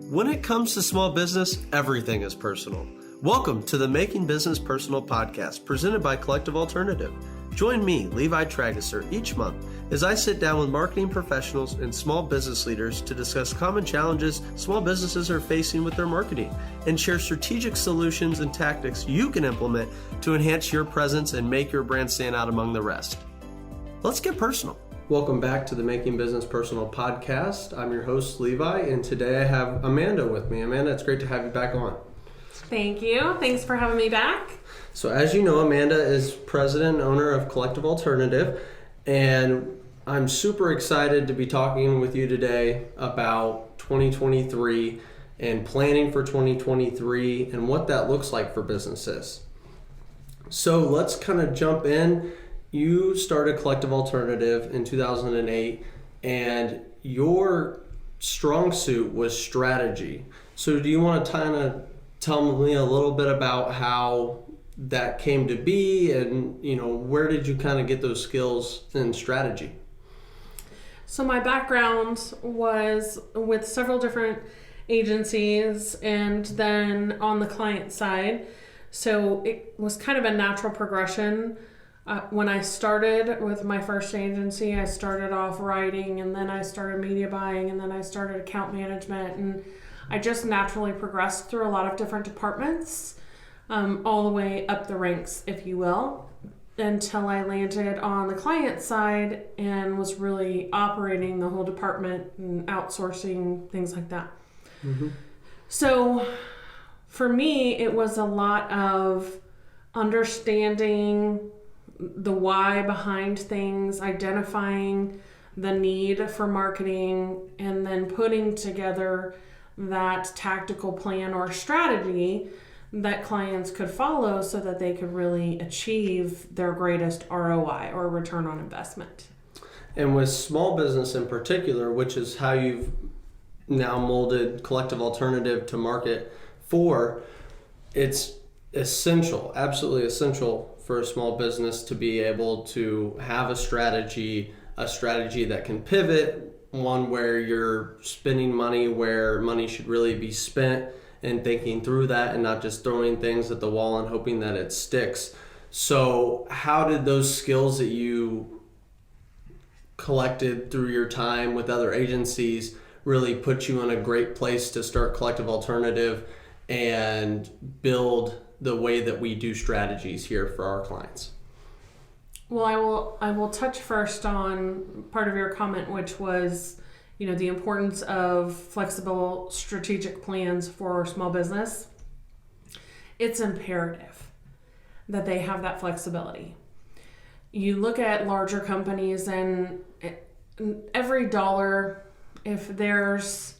When it comes to small business, everything is personal. Welcome to the Making Business Personal podcast presented by Collective Alternative. Join me, Levi, each month as I sit down with marketing professionals and small business leaders to discuss common challenges small businesses are facing with their marketing and share strategic solutions and tactics you can implement to enhance your presence and make your brand stand out among the rest. Let's get personal. Welcome back to the Making Business Personal podcast. I'm your host, Levi, and today I have Amanda with me. Amanda, it's great to have you back on. Thank you. Thanks for having me back. So as you know, Amanda is president and owner of Collective Alternative, and I'm super excited to be talking with you today about 2023 and planning for 2023 and what that looks like for businesses. So let's kind of jump in. You started Collective Alternative in 2008, and your strong suit was strategy. So do you want to kind of tell me a little bit about how that came to be, and where did you kind of get those skills in strategy? So my background was with several different agencies and then on the client side. So it was kind of a natural progression. When I started with my first agency, I started off writing, and then I started media buying, and then I started account management, and I just naturally progressed through a lot of different departments, all the way up the ranks, if you will, until I landed on the client side and was really operating the whole department and outsourcing, things like that. Mm-hmm. So for me, it was a lot of understanding the why behind things, identifying the need for marketing, and then putting together that tactical plan or strategy that clients could follow so that they could really achieve their greatest ROI or return on investment. And with small business in particular, which is how you've now molded Collective Alternative to market for, it's essential, absolutely essential for a small business to be able to have a strategy that can pivot, one where you're spending money where money should really be spent, and thinking through that and not just throwing things at the wall and hoping that it sticks. So how did those skills that you collected through your time with other agencies really put you in a great place to start Collective Alternative and build the way that we do strategies here for our clients? Well, I will touch first on part of your comment, which was, the importance of flexible strategic plans for small business. It's imperative that they have that flexibility. You look at larger companies, and every dollar, if there's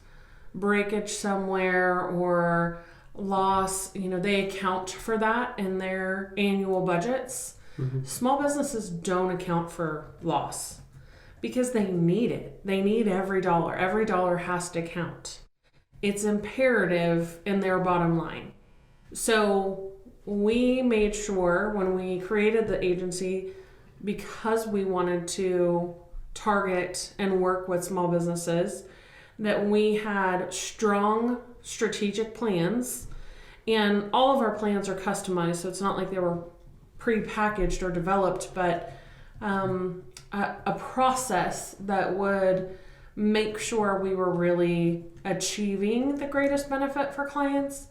breakage somewhere or loss, they account for that in their annual budgets. Mm-hmm. Small businesses don't account for loss because they need it. They need every dollar. Every dollar has to count. It's imperative in their bottom line. So we made sure when we created the agency, because we wanted to target and work with small businesses, that we had strong strategic plans, and all of our plans are customized, so it's not like they were pre-packaged or developed, but a process that would make sure we were really achieving the greatest benefit for clients,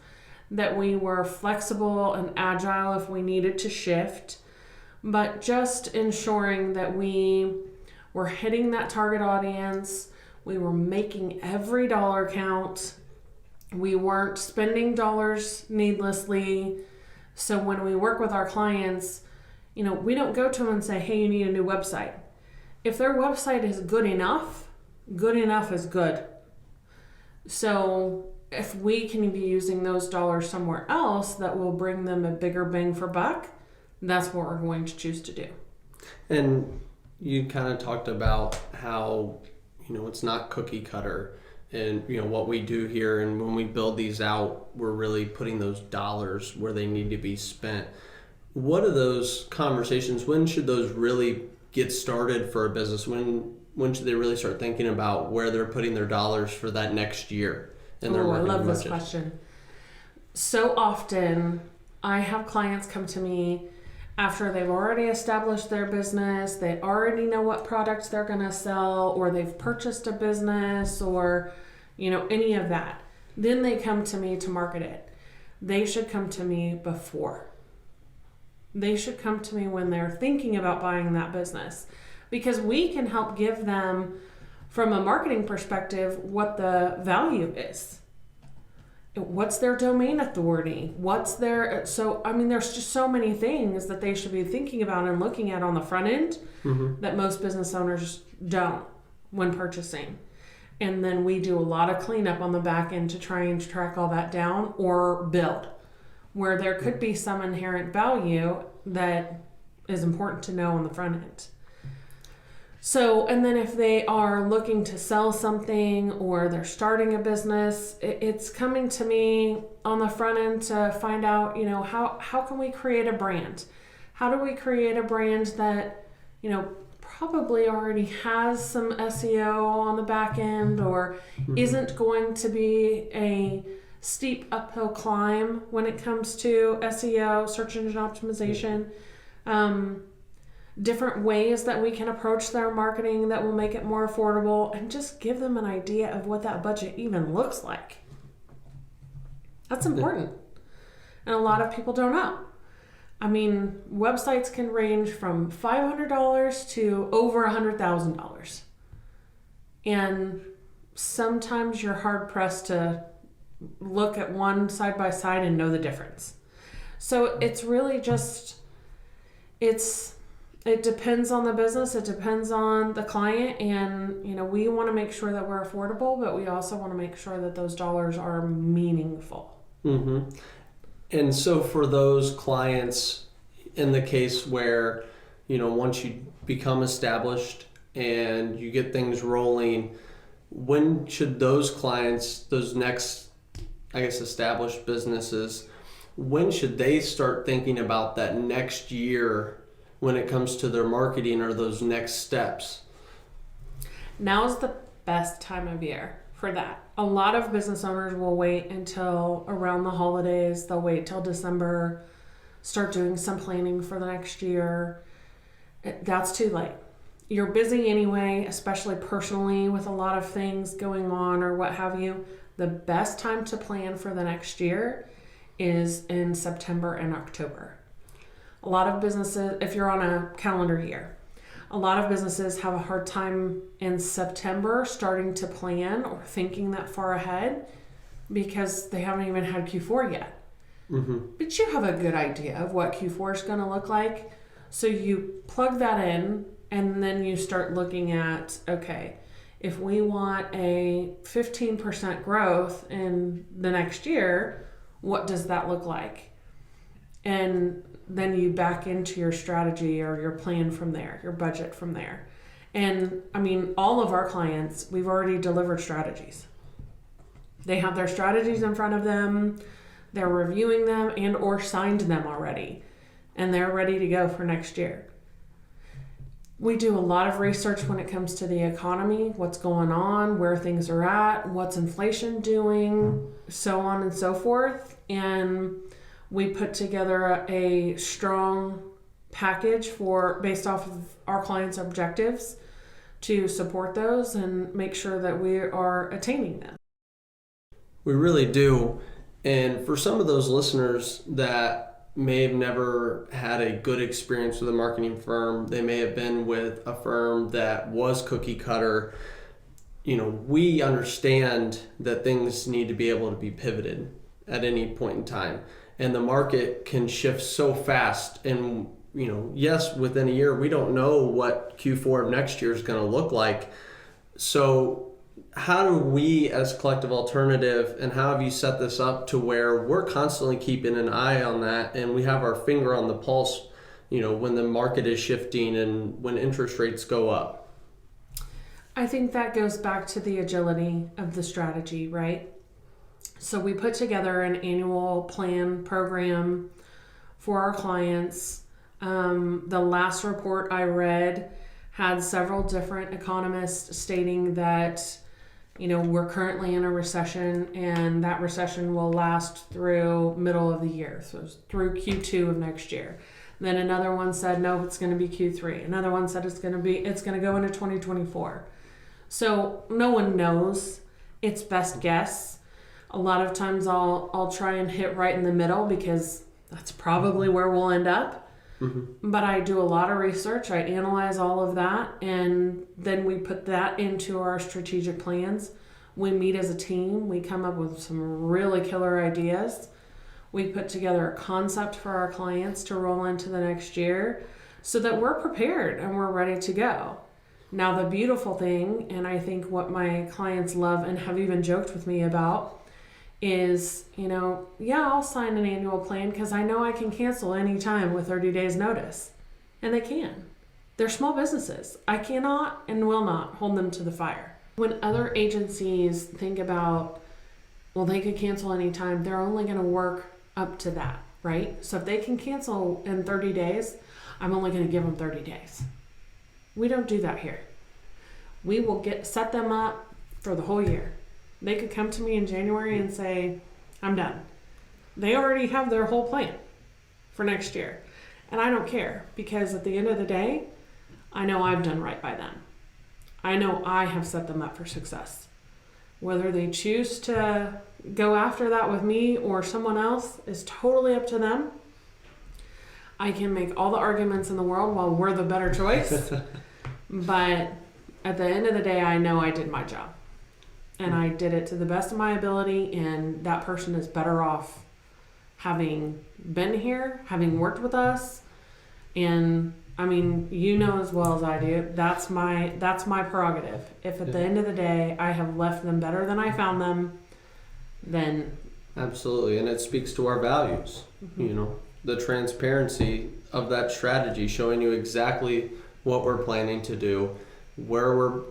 that we were flexible and agile if we needed to shift, but just ensuring that we were hitting that target audience, we were making every dollar count, we weren't spending dollars needlessly. So when we work with our clients, we don't go to them and say, hey, you need a new website. If their website is good enough is good. So if we can be using those dollars somewhere else that will bring them a bigger bang for buck, that's what we're going to choose to do. And you kind of talked about how, it's not cookie cutter. And what we do here, and when we build these out, we're really putting those dollars where they need to be spent. What are those conversations? When should those really get started for a business? When should they really start thinking about where they're putting their dollars for that next year? in their I marketing love this budget? question. So often, I have clients come to me after they've already established their business, they already know what products they're going to sell, or they've purchased a business, or any of that. Then they come to me to market it. They should come to me before. They should come to me when they're thinking about buying that business, because we can help give them, from a marketing perspective, what the value is. What's their domain authority? What's their, there's just so many things that they should be thinking about and looking at on the front end that most business owners don't when purchasing. And then we do a lot of cleanup on the back end to try and track all that down, or build where there could be some inherent value that is important to know on the front end. So, and then if they are looking to sell something or they're starting a business, it's coming to me on the front end to find out, how can we create a brand? How do we create a brand that, probably already has some SEO on the back end, or isn't going to be a steep uphill climb when it comes to SEO, search engine optimization. Different ways that we can approach their marketing that will make it more affordable, and just give them an idea of what that budget even looks like. That's important. And a lot of people don't know. Websites can range from $500 to over $100,000. And sometimes you're hard pressed to look at one side by side and know the difference. So it's really just, it depends on the business, it depends on the client, and we want to make sure that we're affordable, but we also want to make sure that those dollars are meaningful. Mm-hmm. And so for those clients, in the case where, once you become established and you get things rolling, when should those clients, those next, established businesses, when should they start thinking about that next year when it comes to their marketing, or those next steps? Now's the best time of year for that. A lot of business owners will wait until around the holidays. They'll wait till December, start doing some planning for the next year. That's too late. You're busy anyway, especially personally with a lot of things going on or what have you. The best time to plan for the next year is in September and October. A lot of businesses, if you're on a calendar year, a lot of businesses have a hard time in September starting to plan or thinking that far ahead because they haven't even had Q4 yet. Mm-hmm. But you have a good idea of what Q4 is going to look like. So you plug that in, and then you start looking at, okay, if we want a 15% growth in the next year, what does that look like? And then you back into your strategy or your plan from there, your budget from there. And all of our clients, we've already delivered strategies. They have their strategies in front of them, they're reviewing them and or signed them already, and they're ready to go for next year. We do a lot of research when it comes to the economy, what's going on, where things are at, what's inflation doing, so on and so forth. And we put together a strong package based off of our clients' objectives to support those and make sure that we are attaining them. We really do. And for some of those listeners that may have never had a good experience with a marketing firm, they may have been with a firm that was cookie cutter. We understand that things need to be able to be pivoted at any point in time. And the market can shift so fast. And, yes, within a year, we don't know what Q4 of next year is going to look like. So how do we as Collective Alternative, and how have you set this up to where we're constantly keeping an eye on that, and we have our finger on the pulse, when the market is shifting and when interest rates go up? I think that goes back to the agility of the strategy, right? So we put together an annual plan program for our clients. The last report I read had several different economists stating that We're currently in a recession, and that recession will last through middle of the year, so it's through Q2 of next year. Then another one said, no, it's going to be Q3. Another one said it's going to go into 2024. So no one knows. It's best guess. A lot of times I'll try and hit right in the middle because that's probably where we'll end up. Mm-hmm. But I do a lot of research. I analyze all of that, and then we put that into our strategic plans. We meet as a team. We come up with some really killer ideas. We put together a concept for our clients to roll into the next year so that we're prepared and we're ready to go. Now, the beautiful thing, and I think what my clients love and have even joked with me about, is, I'll sign an annual plan because I know I can cancel anytime with 30 days notice. And they can. They're small businesses. I cannot and will not hold them to the fire. When other agencies think about, well, they could cancel anytime, they're only going to work up to that, right? So if they can cancel in 30 days, I'm only going to give them 30 days. We don't do that here. We will set them up for the whole year. They could come to me in January and say, I'm done. They already have their whole plan for next year. And I don't care, because at the end of the day, I know I've done right by them. I know I have set them up for success. Whether they choose to go after that with me or someone else is totally up to them. I can make all the arguments in the world while we're the better choice. But at the end of the day, I know I did my job. And I did it to the best of my ability, and that person is better off having been here, having worked with us. And I mean, as well as I do, that's my prerogative. If at the end of the day I have left them better than I found them, then absolutely. And it speaks to our values. Mm-hmm. The transparency of that strategy, showing you exactly what we're planning to do, where we're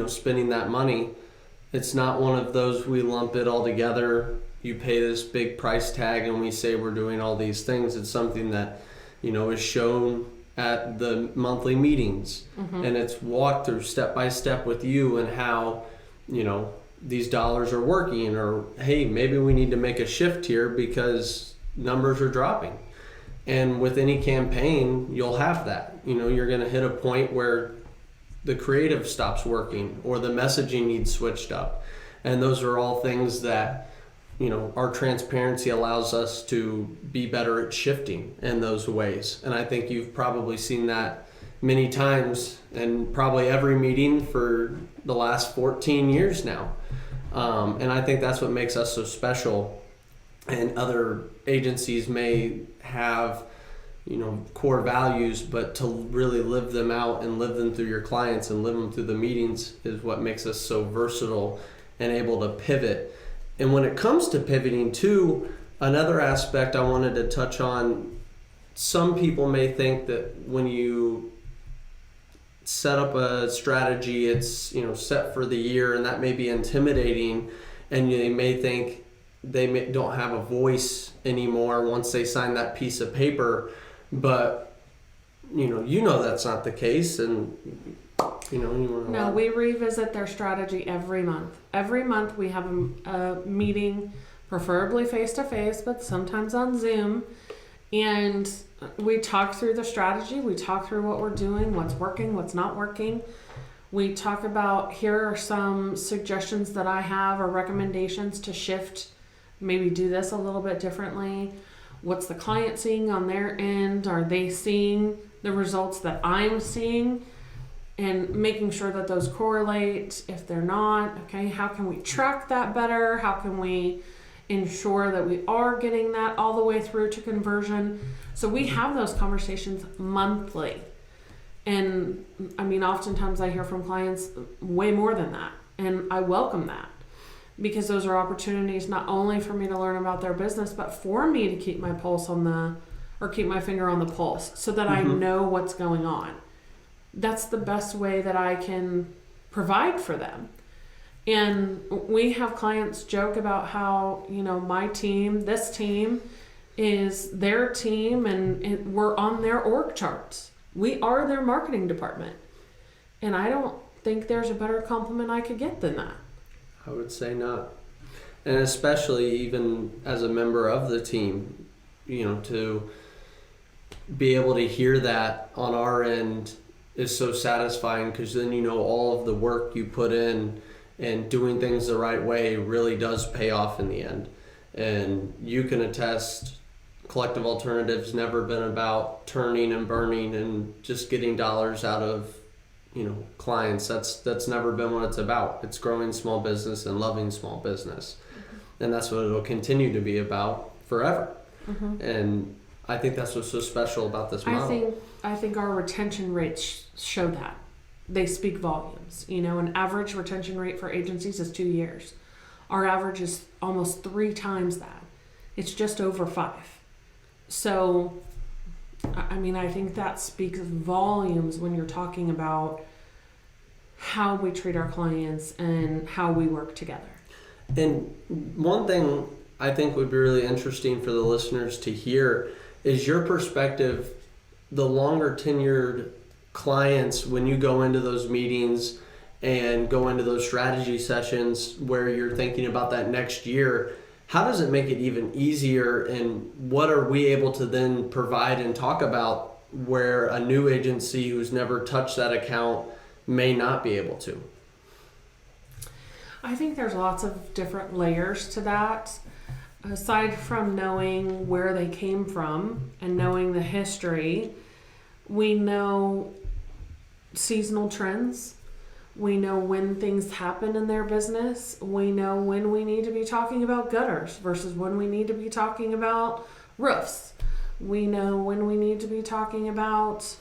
spending that money. It's not one of those we lump it all together, you pay this big price tag and we say we're doing all these things. It's something that is shown at the monthly meetings. Mm-hmm. And it's walked through step by step with you and how these dollars are working, or hey, maybe we need to make a shift here because numbers are dropping. And with any campaign, you'll have that. You're going to hit a point where the creative stops working or the messaging needs switched up. And those are all things that, our transparency allows us to be better at shifting in those ways. And I think you've probably seen that many times in probably every meeting for the last 14 years now. And I think that's what makes us so special. And other agencies may have core values, but to really live them out and live them through your clients and live them through the meetings is what makes us so versatile and able to pivot. And when it comes to pivoting too, another aspect I wanted to touch on, some people may think that when you set up a strategy, it's set for the year, and that may be intimidating, and they may think don't have a voice anymore once they sign that piece of paper. But that's not the case, and no, we revisit their strategy every month. Every month we have a meeting, preferably face to face, but sometimes on Zoom, and we talk through the strategy. We talk through what we're doing, what's working, what's not working. We talk about, here are some suggestions that I have or recommendations to shift, maybe do this a little bit differently. What's the client seeing on their end? Are they seeing the results that I'm seeing? And making sure that those correlate. If they're not, okay, how can we track that better? How can we ensure that we are getting that all the way through to conversion? So we have those conversations monthly. And I mean, oftentimes I hear from clients way more than that. And I welcome that, because those are opportunities not only for me to learn about their business, but for me to keep my keep my finger on the pulse so that I know what's going on. That's the best way that I can provide for them. And we have clients joke about how, my team, this team is their team, and we're on their org charts. We are their marketing department. And I don't think there's a better compliment I could get than that. I would say not. And especially even as a member of the team, to be able to hear that on our end is so satisfying, because then all of the work you put in and doing things the right way really does pay off in the end. And you can attest, Collective Alternatives never been about turning and burning and just getting dollars out of clients. That's never been what it's about. It's growing small business and loving small business. And that's what it'll continue to be about forever. And I think that's what's so special about this model. I think our retention rates show that. They speak volumes. An average retention rate for agencies is 2 years. Our average is almost 3 times that. It's just over 5. So, I think that speaks volumes when you're talking about how we treat our clients and how we work together. And one thing I think would be really interesting for the listeners to hear is your perspective. The longer tenured clients, when you go into those meetings and go into those strategy sessions where you're thinking about that next year, how does it make it even easier, and what are we able to then provide and talk about where a new agency who's never touched that account may not be able to? I think there's lots of different layers to that. Aside from knowing where they came from and knowing the history, we know seasonal trends. We know when things happen in their business. We know when we need to be talking about gutters versus when we need to be talking about roofs. We know when we need to be talking about,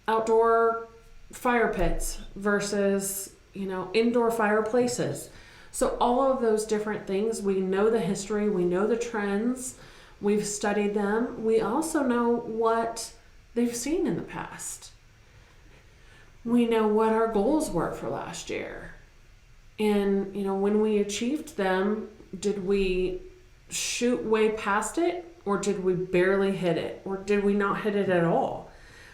outdoor fire pits versus, indoor fireplaces. So all of those different things, we know the history, we know the trends, we've studied them. We also know what they've seen in the past. We know what our goals were for last year. And, when we achieved them, did we shoot way past it, or did we barely hit it, or did we not hit it at all?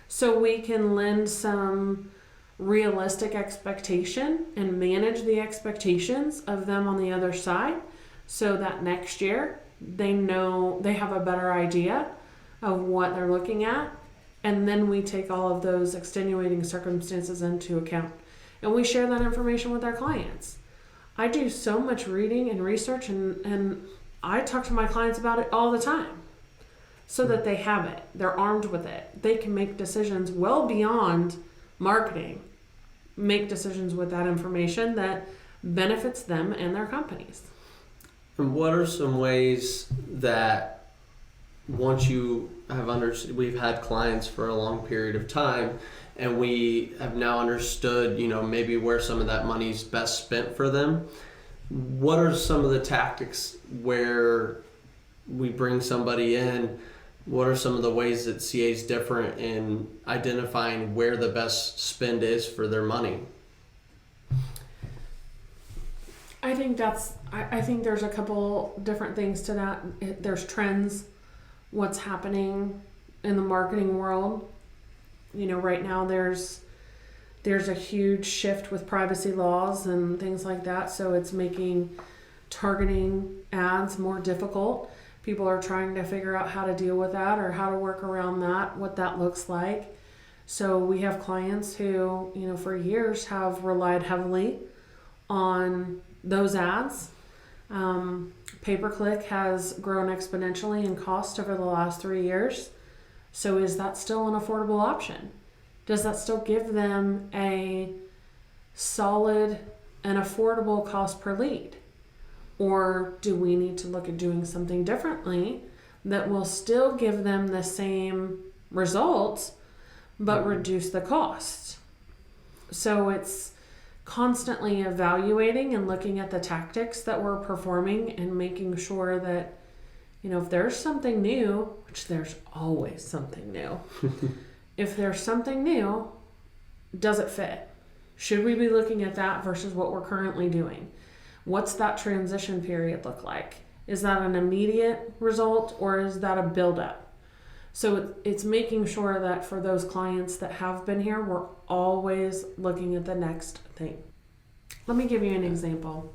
So we can lend some realistic expectation and manage the expectations of them on the other side, so that next year they know, they have a better idea of what they're looking at. And then we take all of those extenuating circumstances into account, and we share that information with our clients. I do so much reading and research, and I talk to my clients about it all the time, so that they have it, they're armed with it, they can make decisions well beyond marketing, make decisions with that information that benefits them and their companies. And what are some ways that once you have we've had clients for a long period of time, and we have now understood, maybe where some of that money's best spent for them, what are some of the tactics where we bring somebody in? What are some of the ways that CA is different in identifying where the best spend is for their money? I think there's a couple different things to that. There's trends, what's happening in the marketing world. Right now there's a huge shift with privacy laws and things like that, so it's making targeting ads more difficult. People are trying to figure out how to deal with that, or how to work around that, what that looks like. So we have clients who, for years have relied heavily on those ads. Pay-per-click has grown exponentially in cost over the last 3 years. So is that still an affordable option? Does that still give them a solid and affordable cost per lead? Or do we need to look at doing something differently that will still give them the same results but reduce the cost? So it's constantly evaluating and looking at the tactics that we're performing and making sure that, if there's something new, which there's always something new, if there's something new, does it fit? Should we be looking at that versus what we're currently doing? What's that transition period look like? Is that an immediate result, or is that a buildup? So it's making sure that for those clients that have been here, we're always looking at the next thing. let me give you an example.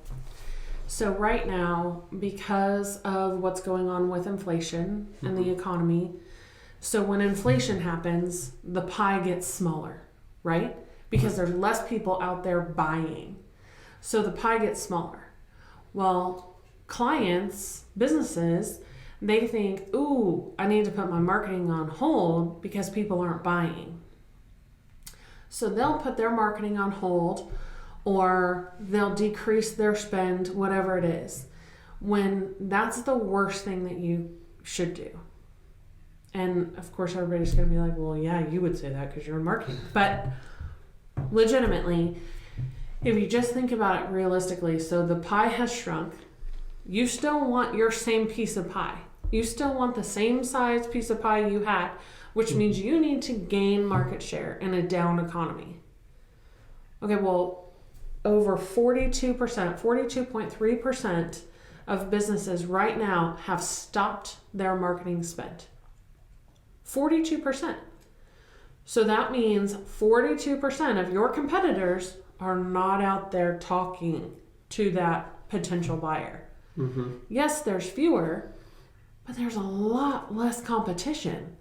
So right now, because of what's going on with inflation and the economy, so when inflation happens, the pie gets smaller, right? Because there's less people out there buying. So the pie gets smaller. Well, clients, businesses, they think, ooh, I need to put my marketing on hold because people aren't buying. So they'll put their marketing on hold, or they'll decrease their spend, whatever it is, when that's the worst thing that you should do. And of course, everybody's going to be like, well, yeah, you would say that because you're in marketing. But legitimately, if you just think about it realistically, so the pie has shrunk. You still want your same piece of pie. You still want the same size piece of pie you had, which means you need to gain market share in a down economy. Okay, well, over 42%, 42.3% of businesses right now have stopped their marketing spend. 42%. So that means 42% of your competitors are not out there talking to that potential buyer. Mm-hmm. Yes, there's fewer, but there's a lot less competition.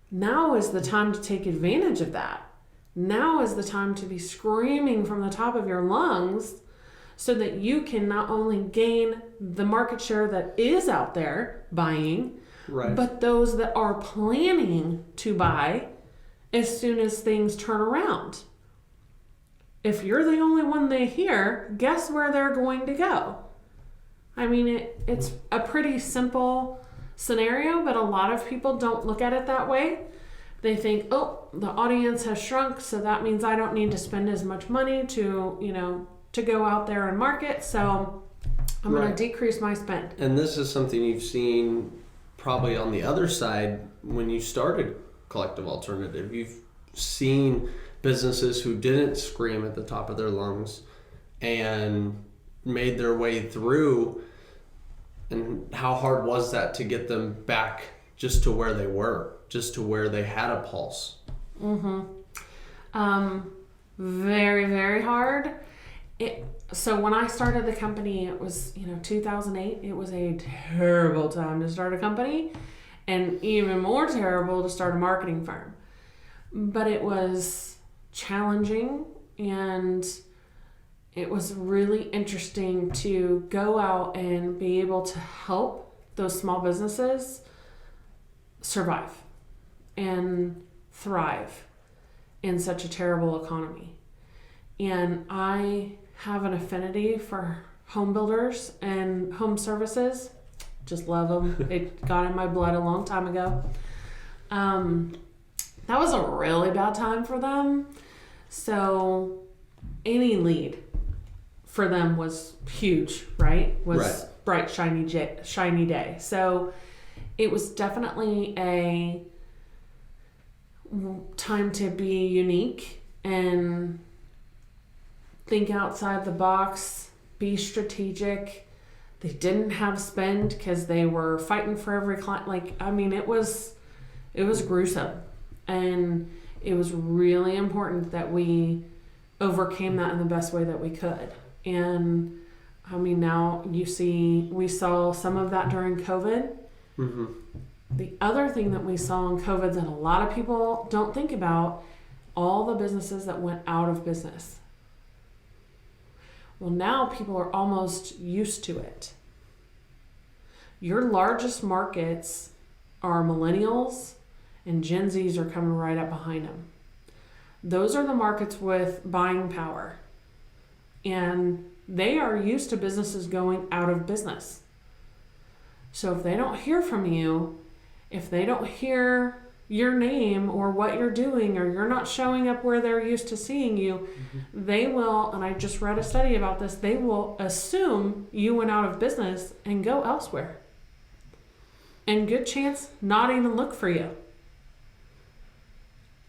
Now is the time to take advantage of that. Now is the time to be screaming from the top of your lungs so that you can not only gain the market share that is out there buying, Right. but those that are planning to buy as soon as things turn around. If you're the only one they hear, guess where they're going to go? I mean, it's a pretty simple scenario, but a lot of people don't look at it that way. They think, oh, the audience has shrunk, so that means I don't need to spend as much money to go out there and market, so I'm going to decrease my spend. And this is something you've seen probably on the other side when you started Collective Alternative. You've seen businesses who didn't scream at the top of their lungs and made their way through, and how hard was that to get them back just to where they were, just to where they had a pulse? Very, very hard. So when I started the company, it was 2008. It was a terrible time to start a company, and even more terrible to start a marketing firm. But it was challenging, and it was really interesting to go out and be able to help those small businesses survive and thrive in such a terrible economy. And I have an affinity for home builders and home services. Just love them. It got in my blood a long time ago. That was a really bad time for them. So any lead for them was huge, right? Was bright, shiny day. So it was definitely a time to be unique and think outside the box, be strategic. They didn't have spend because they were fighting for every client. It was gruesome. And it was really important that we overcame that in the best way that we could. And now we saw some of that during COVID. Mm-hmm. The other thing that we saw in COVID that a lot of people don't think about, all the businesses that went out of business. Well, now people are almost used to it. Your largest markets are millennials, and Gen Zs are coming right up behind them. Those are the markets with buying power. And they are used to businesses going out of business. So if they don't hear from you, if they don't hear your name or what you're doing, or you're not showing up where they're used to seeing you, they will, and I just read a study about this, they will assume you went out of business and go elsewhere. And good chance not even look for you.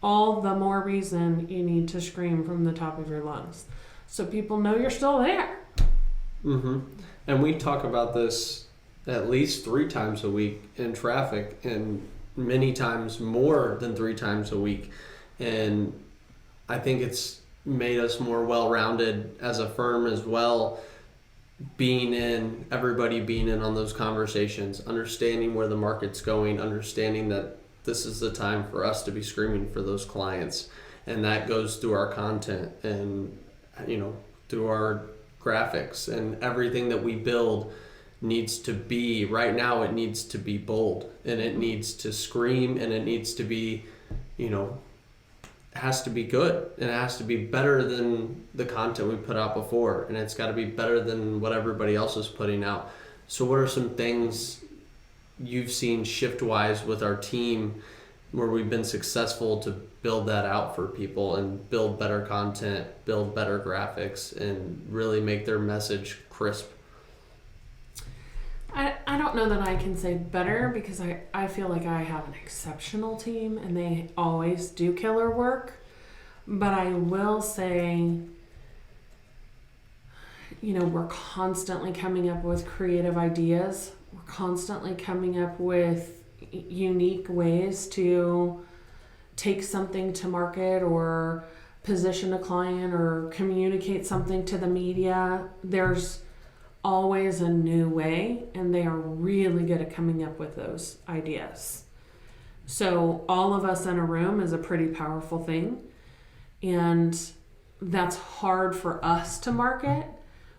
All the more reason you need to scream from the top of your lungs so people know you're still there. Mm-hmm. And we talk about this at least 3 times a week in traffic, and many times more than 3 times a week. And I think it's made us more well-rounded as a firm as well. Everybody being in on those conversations, understanding where the market's going, understanding that this is the time for us to be screaming for those clients. And that goes through our content and, through our graphics, and everything that we build needs to be, right now it needs to be bold, and it needs to scream, and it needs to be, has to be good, and it has to be better than the content we put out before, and it's got to be better than what everybody else is putting out. So what are some things you've seen shift-wise with our team where we've been successful to build that out for people and build better content, build better graphics, and really make their message crisp? I don't know that I can say better, because I feel like I have an exceptional team and they always do killer work. But I will say, we're constantly coming up with creative ideas. We're constantly coming up with unique ways to take something to market or position a client or communicate something to the media. There's always a new way, and they are really good at coming up with those ideas. So all of us in a room is a pretty powerful thing, and that's hard for us to market,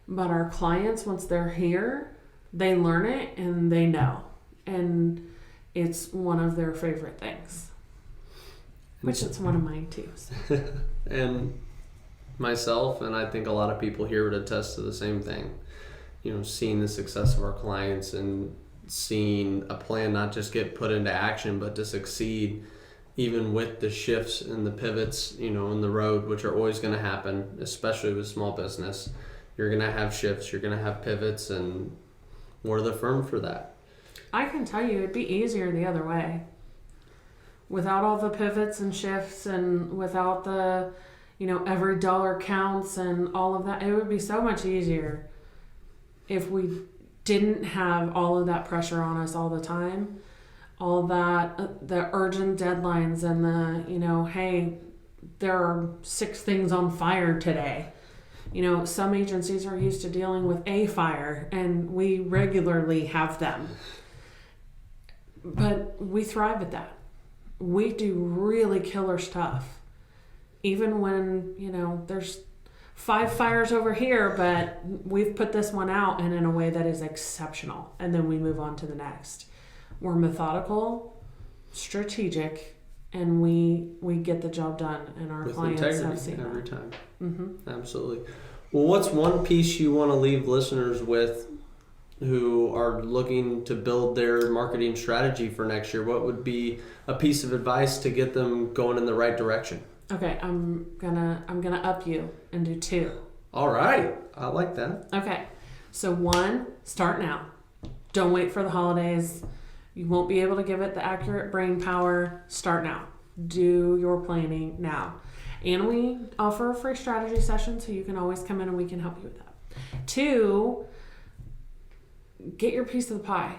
but our clients, once they're here, they learn it and they know, and it's one of their favorite things, which is one of mine too. So. And myself, and I think a lot of people here would attest to the same thing. Seeing the success of our clients and seeing a plan not just get put into action, but to succeed, even with the shifts and the pivots, in the road, which are always going to happen, especially with small business. You're going to have shifts, you're going to have pivots, and we're the firm for that. I can tell you it'd be easier the other way. Without all the pivots and shifts, and without the, every dollar counts and all of that, it would be so much easier if we didn't have all of that pressure on us all the time, all that, the urgent deadlines and the, hey, there are 6 things on fire today. Some agencies are used to dealing with a fire, and we regularly have them. But we thrive at that. We do really killer stuff. Even when, there's 5 fires over here, but we've put this one out and in a way that is exceptional. And then we move on to the next. We're methodical, strategic, and we get the job done, and our with clients integrity have seen every that. time. Mm-hmm. Absolutely. Well, what's one piece you want to leave listeners with who are looking to build their marketing strategy for next year? What would be a piece of advice to get them going in the right direction? Okay, I'm gonna up you and do 2. All right, I like that. Okay, so 1, start now. Don't wait for the holidays. You won't be able to give it the accurate brain power. Start now. Do your planning now. And we offer a free strategy session, so you can always come in and we can help you with that. 2, get your piece of the pie.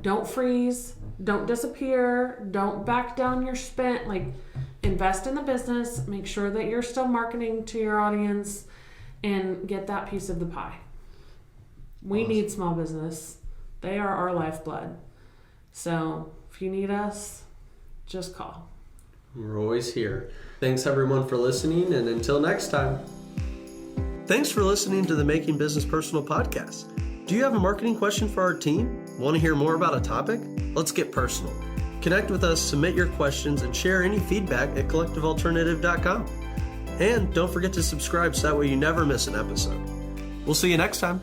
Don't freeze. Don't disappear. Don't back down your spend. Invest in the business. Make sure that you're still marketing to your audience, and get that piece of the pie. We need small business. They are our lifeblood. So if you need us, just call. We're always here. Thanks everyone for listening, and until next time. Thanks for listening to the Making Business Personal podcast. Do you have a marketing question for our team? Want to hear more about a topic? Let's get personal. Connect with us, submit your questions, and share any feedback at collectivealternative.com. And don't forget to subscribe so that way you never miss an episode. We'll see you next time.